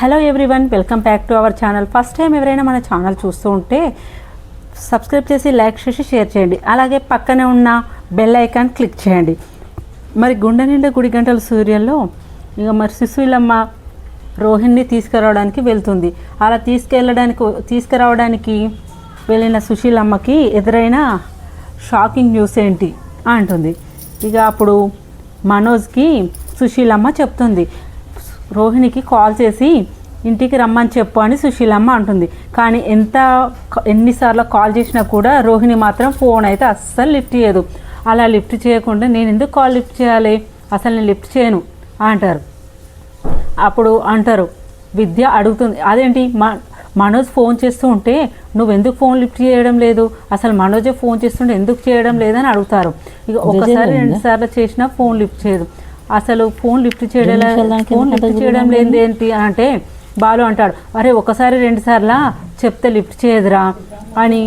Hello everyone, welcome back to our channel. First time ఎవరైనా మన channel చూస్తూ ఉంటే సబ్స్క్రైబ్ చేసి లైక్ చేసి షేర్ చేయండి. అలాగే పక్కనే ఉన్న బెల్ ఐకాన్ క్లిక్ చేయండి. మరి గుండె నిండా గుడి గంటల సూర్యంలో ఇక మరి సుశీలమ్మ రోహిణిని తీసుకురావడానికి వెళ్తుంది. అలా తీసుకురావడానికి వెళ్ళిన సుశీలమ్మకి ఎదురైన షాకింగ్ న్యూస్ ఏంటి అంటుంది. ఇక అప్పుడు మనోజ్కి సుశీలమ్మ చెప్తుంది, రోహిణికి కాల్ చేసి ఇంటికి రమ్మని చెప్పు అని సుశీలమ్మ అంటుంది. కానీ ఎన్నిసార్లు కాల్ చేసినా కూడా రోహిణి మాత్రం ఫోన్ అయితే అస్సలు లిఫ్ట్ చేయదు. అలా లిఫ్ట్ చేయకుండా నేను ఎందుకు కాల్ లిఫ్ట్ చేయాలి, అసలు నేను లిఫ్ట్ చేయను అంటారు. అప్పుడు అంటారు, విద్య అడుగుతుంది, అదేంటి మనోజ్ ఫోన్ చేస్తూ ఉంటే నువ్వెందుకు ఫోన్ లిఫ్ట్ చేయడం లేదు, అసలు మనోజే ఫోన్ చేస్తుంటే ఎందుకు చేయడం లేదని అడుగుతారు. ఇక ఒకసారి 2 సార్లు చేసినా ఫోన్ లిఫ్ట్ చేయదు. అసలు ఫోన్ లిఫ్ట్ చేయడం లేదు ఏంటి అంటే బాలు అంటాడు, అరే ఒకసారి 2 సార్లా చెప్తే లిఫ్ట్ చేయదురా అని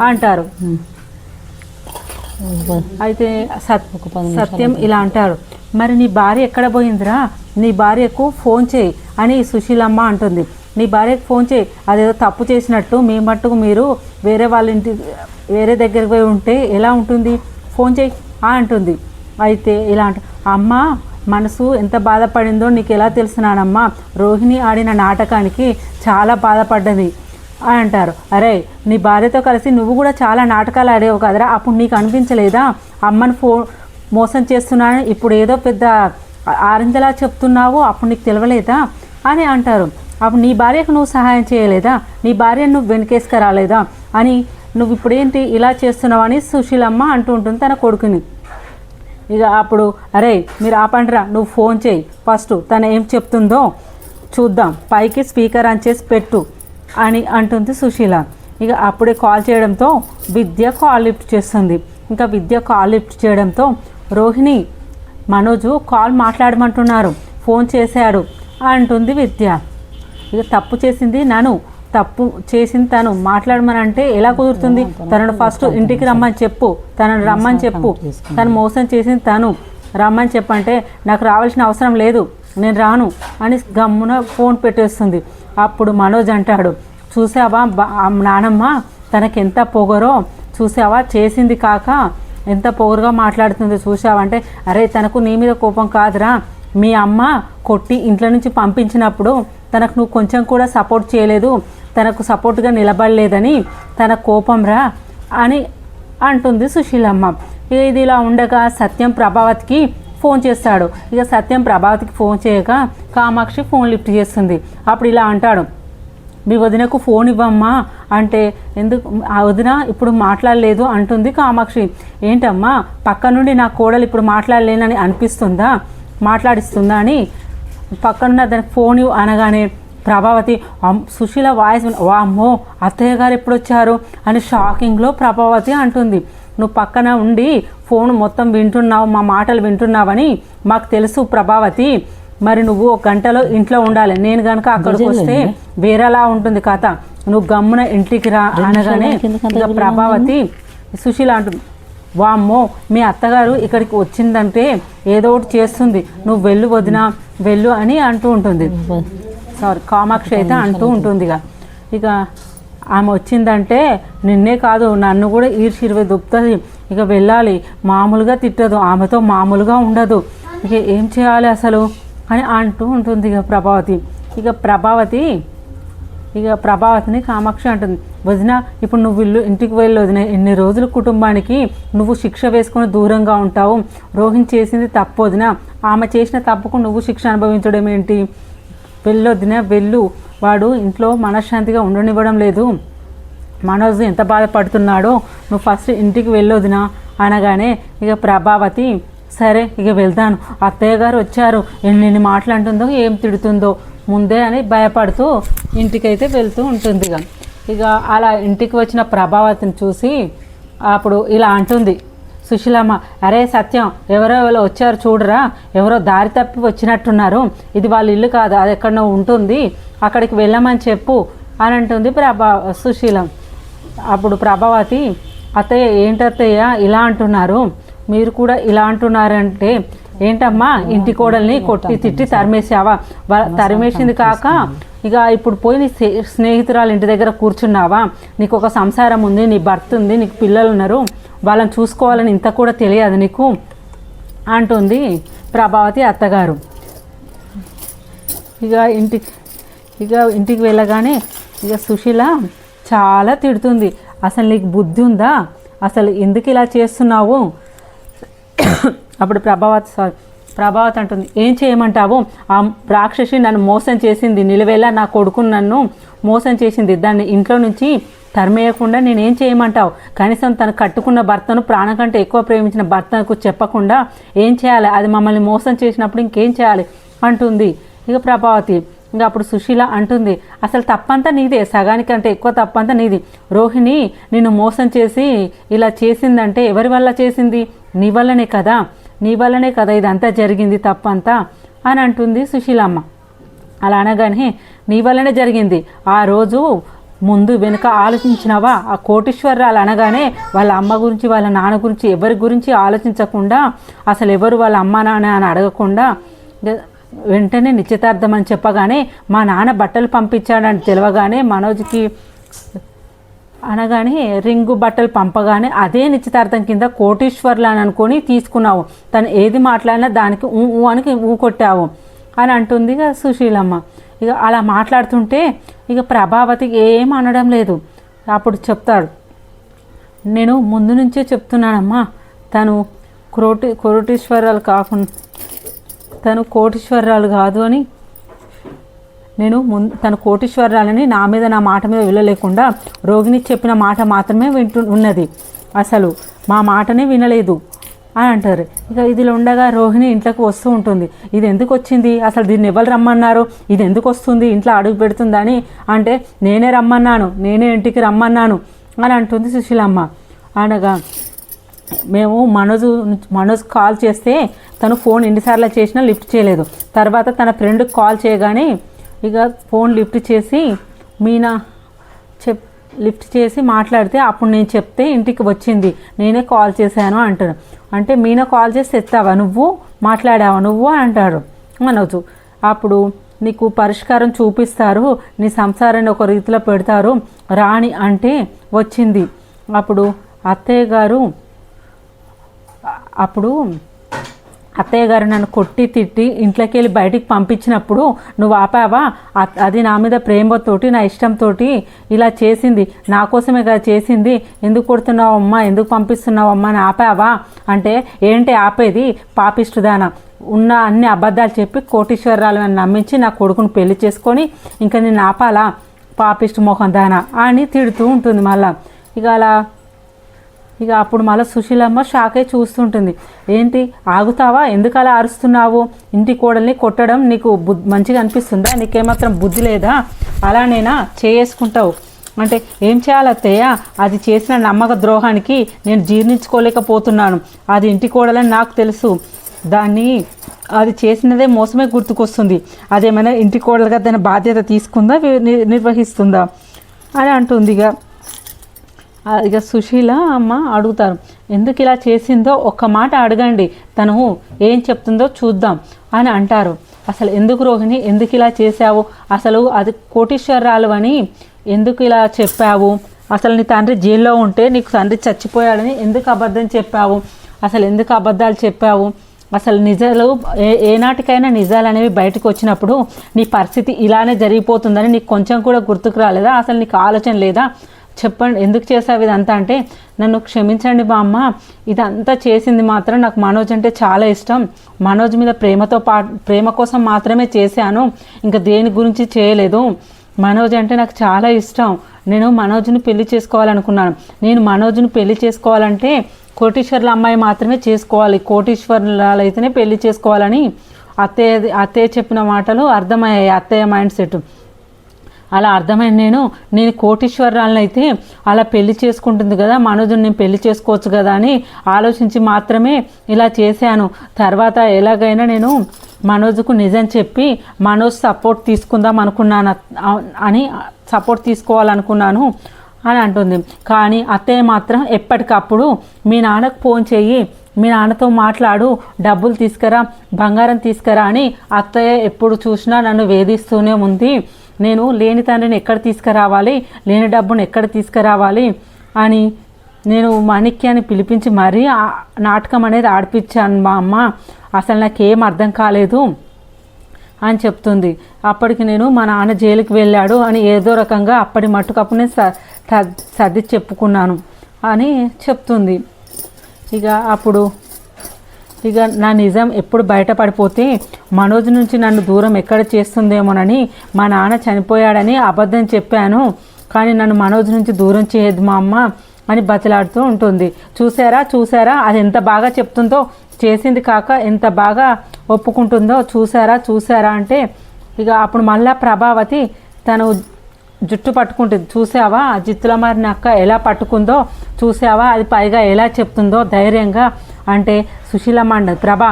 అంటారు. అయితే సత్యం ఇలా అంటాడు, మరి నీ భార్య ఎక్కడ పోయిందిరా, నీ భార్యకు ఫోన్ చేయి అని సుశీలమ్మ అంటుంది. నీ భార్యకు ఫోన్ చేయి, అదేదో తప్పు చేసినట్టు మీ మట్టుకు మీరు వేరే దగ్గరికి పోయి ఉంటే ఎలా ఉంటుంది, ఫోన్ చేయి అంటుంది. అయితే ఇలా అంట, అమ్మ మనసు ఎంత బాధపడిందో నీకు ఎలా తెలుసునానమ్మా, రోహిణి ఆడిన నాటకానికి చాలా బాధపడ్డది అని అంటారు. అరే నీ భార్యతో కలిసి నువ్వు కూడా చాలా నాటకాలు ఆడేవు కదరా, అప్పుడు నీకు అనిపించలేదా అమ్మని మోసం చేస్తున్నాను, ఇప్పుడు ఏదో పెద్ద ఆరెంజలా చెప్తున్నావు, అప్పుడు నీకు తెలియలేదా అని అంటారు. అప్పుడు నీ భార్యకు నువ్వు సహాయం చేయలేదా, నీ భార్యను నువ్వు వెనకేసుకురాలేదా అని, నువ్వు ఇప్పుడేంటి ఇలా చేస్తున్నావు అని సుశీలమ్మ అంటూ ఉంటుంది తన కొడుకుని. ఇక అప్పుడు అరే మీరు ఆపండిరా, నువ్వు ఫోన్ చేయి ఫస్ట్, తను ఏం చెప్తుందో చూద్దాం, పైకి స్పీకర్ ఆన్ చేసి పెట్టు అని అంటుంది సుశీల. ఇక అప్పుడే కాల్ చేయడంతో విద్య కాల్ లిఫ్ట్ చేస్తుంది. ఇంకా విద్య కాల్ లిఫ్ట్ చేయడంతో రోహిణి మనోజు కాల్ మాట్లాడమంటున్నారు, ఫోన్ చేశాడు అంటుంది విద్య. ఇక తప్పు చేసింది తను మాట్లాడమని అంటే ఎలా కుదురుతుంది, తనను ఫస్ట్ ఇంటికి రమ్మని చెప్పు, తనను రమ్మని చెప్పు, తను మోసం చేసింది తను, రమ్మని చెప్పంటే నాకు రావాల్సిన అవసరం లేదు, నేను రాను అని గమ్మున ఫోన్ పెట్టేస్తుంది. అప్పుడు మనోజ్ అంటాడు, చూసావా నానమ్మ తనకెంత పొగరో, చూసావా చేసింది కాక ఎంత పొగరుగా మాట్లాడుతుందో చూసావా అంటే, అరే తనకు నీ మీద కోపం కాదురా, మీ అమ్మ కొట్టి ఇంట్లో నుంచి పంపించినప్పుడు తనకు నువ్వు కొంచెం కూడా సపోర్ట్ చేయలేదు, తనకు సపోర్ట్గా నిలబడలేదని తన కోపం రా అని అంటుంది సుశీలమ్మ. ఇది ఇలా ఉండగా సత్యం ప్రభావతికి ఫోన్ చేస్తాడు. ఇక సత్యం ప్రభావతికి ఫోన్ చేయగా కామాక్షి ఫోన్ లిఫ్ట్ చేస్తుంది. అప్పుడు ఇలా అంటాడు, మీ వదినకు ఫోన్ ఇవ్వమ్మా అంటే, ఎందుకు ఆ వదిన ఇప్పుడు మాట్లాడలేదు అంటుంది కామాక్షి. ఏంటమ్మా పక్క నుండి నా కోడలు ఇప్పుడు మాట్లాడలేనని అనిపిస్తుందా, మాట్లాడిస్తుందా అని పక్కనున్న దానికి ఫోన్ అనగానే ప్రభావతి సుశీల వాయిస్, వామ్మో అత్తయ్య గారు ఎప్పుడు వచ్చారు అని షాకింగ్లో ప్రభావతి అంటుంది. నువ్వు పక్కన ఉండి ఫోన్ మొత్తం వింటున్నావు, మా మాటలు వింటున్నావని మాకు తెలుసు ప్రభావతి, మరి నువ్వు 1 గంటలో ఇంట్లో ఉండాలి, నేను కనుక అక్కడికి వస్తే వేరేలా ఉంటుంది కథ, నువ్వు గమ్మున ఇంటికి రా అనగానే ఇక ప్రభావతి సుశీల అంటుంది, వామ్మో మీ అత్తగారు ఇక్కడికి వచ్చిందంటే ఏదో ఒకటి చేస్తుంది, నువ్వు వెళ్ళు వదినా వెళ్ళు అని అంటూ ఉంటుంది. కామాక్షి అయితే అంటూ ఉంటుంది. ఇక ఆమె వచ్చిందంటే నిన్నే కాదు నన్ను కూడా ఈర్షిర్వే దుప్పుతుంది, ఇక వెళ్ళాలి, మామూలుగా తిట్టదు, ఆమెతో మామూలుగా ఉండదు, ఇక ఏం చేయాలి అసలు అని అంటూ ఉంటుంది ప్రభావతి. ఇక ప్రభావతిని కామాక్షి అంటుంది, వదిన ఇప్పుడు నువ్వు ఇంటికి వెళ్ళి వదిన, ఎన్ని రోజులు కుటుంబానికి నువ్వు శిక్ష వేసుకుని దూరంగా ఉంటావు, రోహిణి చేసింది తప్పు వదిన, ఆమె చేసిన తప్పుకు నువ్వు శిక్ష అనుభవించడం ఏంటి, వెళ్ళొద్దిన వెళ్ళు, వాడు ఇంట్లో మనశ్శాంతిగా ఉండనివ్వడం లేదు, మనోజ్ ఎంత బాధపడుతున్నాడో, నువ్వు ఫస్ట్ ఇంటికి వెళ్ళొద్దినా అనగానే ఇక ప్రభావతి సరే ఇక వెళ్తాను, అత్తయ్య గారు వచ్చారు, ఎన్ని మాటలు అంటుందో ఏం తిడుతుందో ముందే అని భయపడుతూ ఇంటికైతే వెళ్తూ ఉంటుంది. ఇక అలా ఇంటికి వచ్చిన ప్రభావతిని చూసి అప్పుడు ఇలా అంటుంది సుశీలమ్మ, అరే సత్యం ఎవరో వచ్చారు చూడరా, ఎవరో దారి తప్పి వచ్చినట్టున్నారు, ఇది వాళ్ళ ఇల్లు కాదు, అది ఎక్కడో ఉంటుంది, అక్కడికి వెళ్ళమని చెప్పు అని అంటుంది సుశీలం. అప్పుడు ప్రభావతి, అత్తయ్య ఏంటత్తయ్య ఇలా అంటున్నారు, మీరు కూడా ఇలా అంటున్నారంటే, ఏంటమ్మా ఇంటి కోడల్ని కొట్టి తిట్టి తరిమేసావా, తరిమేసింది కాక ఇక ఇప్పుడు పోయి నీ స్నేహితురాలు ఇంటి దగ్గర కూర్చున్నావా, నీకు ఒక సంసారం ఉంది, నీ భర్త ఉంది, నీకు పిల్లలు ఉన్నారు, వాళ్ళని చూసుకోవాలని ఇంత కూడా తెలియదు నీకు అంటుంది ప్రభావతి అత్తగారు. ఇక ఇంటికి వెళ్ళగానే ఇక సుశీల చాలా తిడుతుంది. అసలు నీకు బుద్ధి ఉందా, అసలు ఎందుకు ఇలా చేస్తున్నావు? అప్పుడు ప్రభావతి అంటుంది, ఏం చేయమంటావు? ఆ రాక్షసి నన్ను మోసం చేసింది, నిలువెల్లా నా కొడుకుని నన్ను మోసం చేసింది, దాన్ని ఇంట్లో నుంచి తరిమేయకుండా నేనేం చేయమంటావు? కనీసం తను కట్టుకున్న భర్తను ప్రాణం కంటే ఎక్కువ ప్రేమించిన భర్తకు చెప్పకుండా ఏం చేయాలి? అది మమ్మల్ని మోసం చేసినప్పుడు ఇంకేం చేయాలి అంటుంది ఇక ప్రభావతి. ఇంకా అప్పుడు సుశీల అంటుంది, అసలు తప్పంతా నీదే, సగానికంటే ఎక్కువ తప్పంతా నీది. రోహిణి నిన్ను మోసం చేసి ఇలా చేసిందంటే ఎవరి వల్ల చేసింది? నీ వల్లనే కదా ఇదంతా జరిగింది తప్పంతా అని అంటుంది సుశీలమ్మ. అలా అనగానే నీ వల్లనే జరిగింది, ఆ రోజు ముందు వెనుక ఆలోచించినవా? ఆ కోటీశ్వరరాలు అనగానే వాళ్ళ అమ్మ గురించి వాళ్ళ నాన్న గురించి ఎవరి గురించి ఆలోచించకుండా, అసలు ఎవరు వాళ్ళ అమ్మ నాన్న అని అడగకుండా వెంటనే నిశ్చితార్థం అని చెప్పగానే మా నాన్న బట్టలు పంపించాడని తెలియగానే మనోజ్కి అనగానే రింగు బట్టలు పంపగానే అదే నిశ్చితార్థం కింద కోటీశ్వర్లు అని అనుకొని తీసుకున్నావు, తను ఏది మాట్లాడినా దానికి ఊ అని ఊ కొట్టావు అని అంటుంది ఇక సుశీలమ్మ. ఇక అలా మాట్లాడుతుంటే ఇక ప్రభావతికి ఏం అనడం లేదు. అప్పుడు చెప్తాడు, నేను ముందు నుంచే చెప్తున్నానమ్మా, తను కోటీశ్వరరాలు కాదు అని. నేను తను కోటీశ్వరరాలని నా మీద నా మాట మీద వెళ్ళలేకుండా రోగిణి చెప్పిన మాట మాత్రమే ఉన్నది, అసలు మా మాటనే వినలేదు అని అంటారు. ఇక ఇదిలో ఉండగా రోహిణి ఇంట్లోకి వస్తూ ఉంటుంది. ఇది ఎందుకు వచ్చింది, అసలు దీన్ని ఎవరు రమ్మన్నారు, ఇది ఎందుకు వస్తుంది, ఇంట్లో అడుగు పెడుతుందని అంటే నేనే రమ్మన్నాను, నేనే ఇంటికి రమ్మన్నాను అని అంటుంది సుశీలమ్మ. అనగా మేము మనోజ్ కాల్ చేస్తే తను ఫోన్ ఎన్నిసార్లు చేసినా లిఫ్ట్ చేయలేదు. తర్వాత తన ఫ్రెండ్కి కాల్ చేయగానే ఇక ఫోన్ లిఫ్ట్ చేసి మాట్లాడితే అప్పుడు నేను చెప్తే ఇంటికి వచ్చింది, నేనే కాల్ చేశాను అంటాడు. అంటే మీనా కాల్ చేసి ఎత్తావా నువ్వు, మాట్లాడావా నువ్వు అని అంటాడు మనోజు. అప్పుడు నీకు పరిష్కారం చూపిస్తారు, నీ సంసారాన్ని ఒక రీతిలో పెడతారు రాణి అంటే వచ్చింది. అప్పుడు అత్తయ్య గారు నన్ను కొట్టి తిట్టి ఇంట్లోకి వెళ్ళి బయటికి పంపించినప్పుడు నువ్వు ఆపావా? అది నా మీద ప్రేమతోటి నా ఇష్టంతో ఇలా చేసింది, నా కోసమే కదా చేసింది, ఎందుకు కొడుతున్నావమ్మా, ఎందుకు పంపిస్తున్నావమ్మా అని ఆపావా అంటే ఏంటి ఆపేది, పాపిష్టుదానా, ఉన్న అన్ని అబద్ధాలు చెప్పి కోటీశ్వరరాలను నమ్మించి నా కొడుకును పెళ్లి చేసుకొని ఇంకా నేను ఆపాలా, పాపిష్టి మొహం దానా అని తిడుతూ ఉంటుంది మళ్ళా. ఇక అప్పుడు మళ్ళీ సుశీలమ్మ షాకే చూస్తుంటుంది. ఏంటి ఆగుతావా, ఎందుకు అలా అరుస్తున్నావు, ఇంటి కోడల్ని కొట్టడం నీకు మంచిగా అనిపిస్తుందా, నీకేమాత్రం బుద్ధి లేదా, అలానేనా చేసుకుంటావు అంటే ఏం చేయాలి అత్తయ్య, అది చేసిన నమ్మక ద్రోహానికి నేను జీర్ణించుకోలేకపోతున్నాను, అది ఇంటి కోడలని నాకు తెలుసు, అది చేసినదే మోసమే గుర్తుకొస్తుంది, అదేమైనా ఇంటి కోడలుగా దాని బాధ్యత తీసుకుందా నిర్వహిస్తుందా అని అంటుంది. ఇక సుశీల అమ్మ అడుగుతారు, ఎందుకు ఇలా చేసిందో ఒక్క మాట అడగండి, తను ఏం చెప్తుందో చూద్దాం అని అంటారు. అసలు ఎందుకు రోహిణి, ఎందుకు ఇలా చేశావు, అసలు అది కోటీశ్వరరాలు అని ఎందుకు ఇలా చెప్పావు, అసలు నీ తండ్రి జైల్లో ఉంటే నీకు తండ్రి చచ్చిపోయాడని ఎందుకు అబద్ధం చెప్పావు, అసలు ఎందుకు అబద్ధాలు చెప్పావు, అసలు నిజాలు ఏనాటికైనా నిజాలు అనేవి బయటకు వచ్చినప్పుడు నీ పరిస్థితి ఇలానే జరిగిపోతుందని నీకు కొంచెం కూడా గుర్తుకు రాలేదా, అసలు నీకు ఆలోచన లేదా, చెప్పండి ఎందుకు చేసావు ఇదంతా అంటే, నన్ను క్షమించండి బామ్మ, ఇదంతా చేసింది మాత్రం నాకు మనోజ్ అంటే చాలా ఇష్టం, మనోజ్ మీద ప్రేమ కోసం మాత్రమే చేశాను, ఇంకా దేని గురించి చేయలేదు, మనోజ్ అంటే నాకు చాలా ఇష్టం, నేను మనోజ్ని పెళ్లి చేసుకోవాలనుకున్నాను, నేను మనోజ్ని పెళ్లి చేసుకోవాలంటే కోటీశ్వర్ల అమ్మాయి మాత్రమే చేసుకోవాలి, కోటీశ్వర్లు అయితేనే పెళ్లి చేసుకోవాలని అత్తయ్య చెప్పిన మాటలు అర్థమయ్యాయి, అత్తయ్య మైండ్ సెట్ అలా అర్థమైంది. నేను కోటీశ్వరరాలను అయితే అలా పెళ్లి చేసుకుంటుంది కదా, మనోజ్ని నేను పెళ్లి చేసుకోవచ్చు కదా అని ఆలోచించి మాత్రమే ఇలా చేశాను, తర్వాత ఎలాగైనా నేను మనోజ్కు నిజం చెప్పి మనోజ్ సపోర్ట్ తీసుకుందాం అనుకున్నాను అని సపోర్ట్ తీసుకోవాలనుకున్నాను అని అంటుంది. కానీ అత్తయ్య మాత్రం ఎప్పటికప్పుడు మీ నాన్నకు ఫోన్ చెయ్యి, మీ నాన్నతో మాట్లాడు, డబ్బులు తీసుకురా, బంగారం తీసుకురా అని అత్తయ్య ఎప్పుడు చూసినా నన్ను వేధిస్తూనే ఉంది, నేను లేని తండ్రిని ఎక్కడ తీసుకురావాలి, లేని డబ్బును ఎక్కడ తీసుకురావాలి అని నేను మాణిక్యాన్ని పిలిపించి మరీ నాటకం అనేది ఆడిపించాను మా అమ్మ. అసలు నాకేం అర్థం కాలేదు అని చెప్తుంది. అప్పటికి నేను మా నాన్న జైలుకి వెళ్ళాడు అని ఏదో రకంగా అప్పటి మట్టుకప్పుడు నేను సర్ది చెప్పుకున్నాను అని చెప్తుంది. ఇక నా నిజం ఎప్పుడు బయటపడిపోతే మనోజ్ నుంచి నన్ను దూరం ఎక్కడ చేస్తుందేమోనని మా నాన్న చనిపోయాడని అబద్ధం చెప్పాను. కానీ నన్ను మనోజ్ నుంచి దూరం చేయదు మా అమ్మ అని బతిలాడుతూ ఉంటుంది. చూసారా అది ఎంత బాగా చెప్తుందో, చేసింది కాక ఎంత బాగా ఒప్పుకుంటుందో చూసారా అంటే ఇక అప్పుడు మళ్ళా ప్రభావతి తను జుట్టు పట్టుకుంటుంది. చూసావా ఆ జిత్తుల మారిన అక్క ఎలా పట్టుకుందో, చూసావా అది పైగా ఎలా చెప్తుందో ధైర్యంగా అంటే సుశీలమ్మ అండి, ప్రభా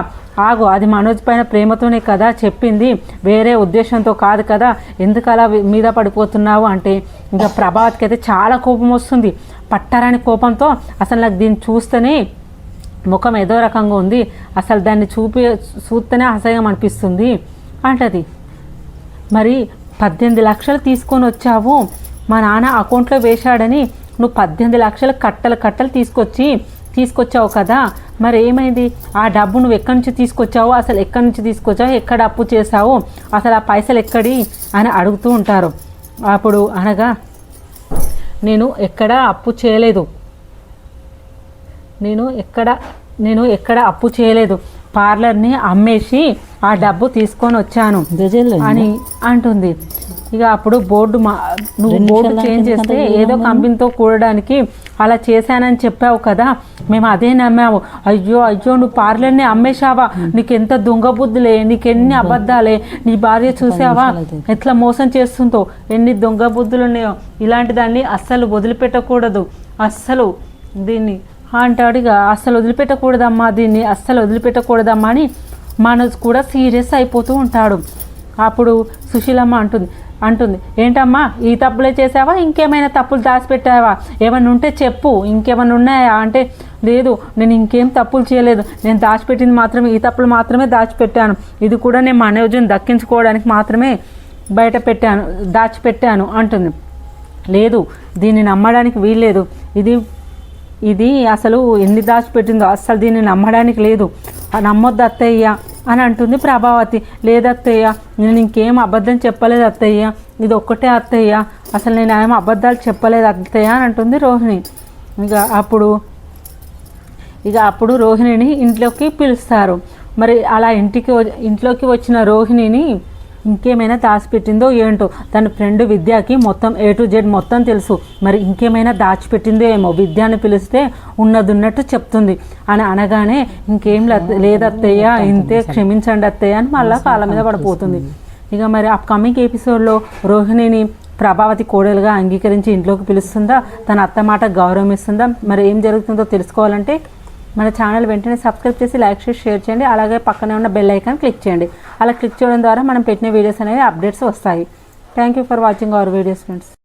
ఆగు, అది మనోజ్ పైన ప్రేమతోనే కదా చెప్పింది, వేరే ఉద్దేశంతో కాదు కదా, ఎందుకు అలా మీద పడిపోతున్నావు అంటే ఇంకా ప్రభావతికి అయితే చాలా కోపం వస్తుంది. పట్టారని కోపంతో అసలు నాకు దీన్ని చూస్తేనే ముఖం ఏదో రకంగా ఉంది, అసలు దాన్ని చూస్తేనే అసహ్యం అనిపిస్తుంది అంటది. మరి 18 లక్షలు తీసుకొని వచ్చావు, మా నాన్న అకౌంట్లో వేశాడని నువ్వు 18 లక్షలు కట్టలు తీసుకొచ్చావు కదా, మరి ఏమైంది, ఆ డబ్బు నువ్వు ఎక్కడి నుంచి తీసుకొచ్చావు, అసలు ఎక్కడి నుంచి తీసుకొచ్చావు, ఎక్కడ అప్పు చేసావు, అసలు ఆ పైసలు ఎక్కడి అని అడుగుతూ ఉంటారు. అప్పుడు అనగా నేను ఎక్కడ అప్పు చేయలేదు, నేను ఎక్కడ అప్పు చేయలేదు, పార్లర్ని అమ్మేసి ఆ డబ్బు తీసుకొని వచ్చాను అని అంటుంది. ఇక అప్పుడు నువ్వు బోర్డు చేంజ్ చేస్తే ఏదో కంపెనీతో కూడడానికి అలా చేశానని చెప్పావు కదా, మేము అదే నమ్మాము. అయ్యో నువ్వు పార్లర్ని అమ్మేశావా, నీకెంత దొంగ బుద్ధులే, నీకెన్ని అబద్ధాలే, నీ భార్య చూసావా ఎట్లా మోసం చేస్తుందో, ఎన్ని దొంగ బుద్ధులు ఉన్నాయో, ఇలాంటి దాన్ని అస్సలు వదిలిపెట్టకూడదు, అస్సలు దీన్ని అంటాడు. ఇక అస్సలు వదిలిపెట్టకూడదమ్మా అని మనోజ్ కూడా సీరియస్ అయిపోతూ ఉంటాడు. అప్పుడు సుశీలమ్మ అంటుంది ఏంటమ్మా ఈ తప్పులే చేసావా, ఇంకేమైనా తప్పులు దాచిపెట్టావా, ఏమైనా ఉంటే చెప్పు, ఇంకేమైనా ఉన్నాయా అంటే లేదు నేను ఇంకేం తప్పులు చేయలేదు, నేను దాచిపెట్టింది మాత్రమే ఈ తప్పులు మాత్రమే దాచిపెట్టాను, ఇది కూడా నేను మనోజ్ని దక్కించుకోవడానికి మాత్రమే దాచిపెట్టాను అంటుంది. లేదు దీన్ని నమ్మడానికి వీల్లేదు, ఇది అసలు ఎన్ని దాచిపెట్టిందో అస్సలు దీన్ని నమ్మడానికి లేదు, నమ్మొద్దు అత్తయ్య అని అంటుంది ప్రభావతి. లేదత్తయ్య నేను ఇంకేం అబద్ధం చెప్పలేదు అత్తయ్య, ఇది ఒక్కటే అత్తయ్య, అసలు నేను ఏం అబద్ధాలు చెప్పలేదు అత్తయ్య అని అంటుంది రోహిణి. ఇక అప్పుడు రోహిణిని ఇంట్లోకి పిలుస్తారు. మరి అలా ఇంట్లోకి వచ్చిన రోహిణిని ఇంకేమైనా దాచిపెట్టిందో ఏంటో, తన ఫ్రెండ్ విద్యకి మొత్తం A to Z మొత్తం తెలుసు, మరి ఇంకేమైనా దాచిపెట్టిందో ఏమో, విద్యాన్ని పిలిస్తే ఉన్నట్టు చెప్తుంది అని అనగానే ఇంకేం లేదత్తయ్య ఇంతే, క్షమించండి అత్తయ్య అని మళ్ళీ కాళ్ళ మీద పడిపోతుంది. ఇక మరి అప్కమింగ్ ఎపిసోడ్లో రోహిణిని ప్రభావతి కోడలుగా అంగీకరించి ఇంట్లోకి పిలుస్తుందా, తన అత్త మాట గౌరవం ఇస్తుందా, మరి ఏం జరుగుతుందో తెలుసుకోవాలంటే మన ఛానల్ వెంటనే సబ్స్క్రైబ్ చేసి లైక్ చేసి షేర్ చేయండి. అలాగే పక్కనే ఉన్న బెల్ ఐకాన్ క్లిక్ చేయండి. అలా క్లిక్ చేయడం ద్వారా మనం పెట్టిన వీడియోస్ అనేవి అప్డేట్స్ వస్తాయి. Thank you for watching our videos friends.